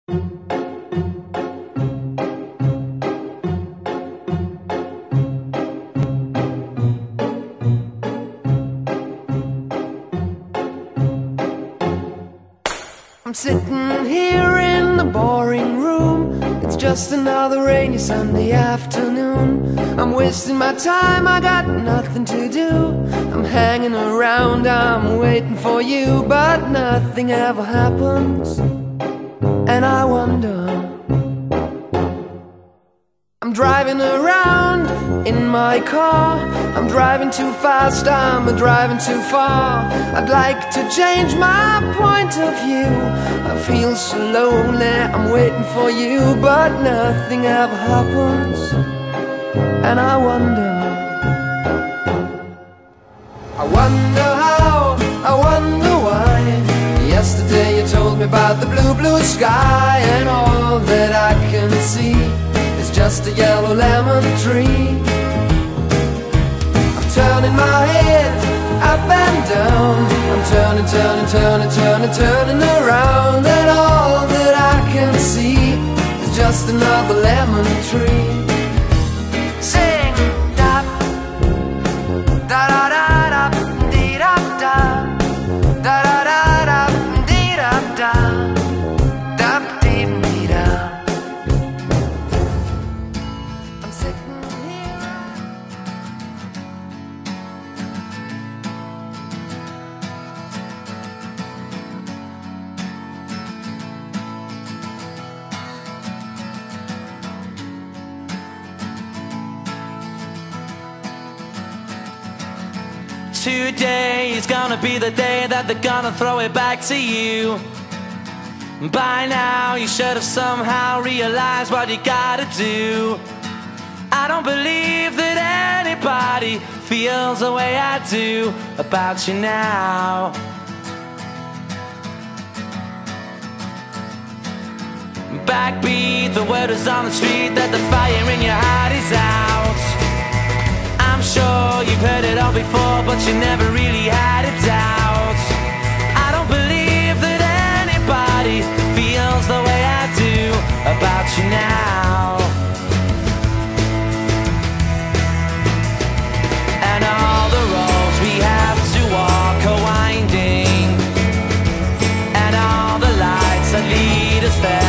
I'm sitting here in the boring room. It's just another rainy Sunday afternoon. I'm wasting my time, I got nothing to do. I'm hanging around, I'm waiting for you, but nothing ever happens. And I wonder, I'm driving around in my car. I'm driving too fast, I'm driving too far. I'd like to change my point of view. I feel so lonely, I'm waiting for you, but nothing ever happens. And I wonder how, I wonder why. Yesterday you told me about the blue, blue sky, and all that I can see is just a yellow lemon tree. I'm turning my head up and down. I'm turning, turning, turning, turning, turning around, and all that I can see is just another lemon tree. Sing da da da da da dee da da da da da da dee da da da dee dee da. I'm sitting here. Today is gonna be the day that they're gonna throw it back to you. By now you should have somehow realized what you gotta do. I don't believe that anybody feels the way I do about you now. Backbeat, the word is on the street that the fire in your heart is out. I'm sure you've heard it all before, but you never really had a doubt. I don't believe that anybody feels the way I do about you now. And all the roads we have to walk are winding, and all the lights that lead us there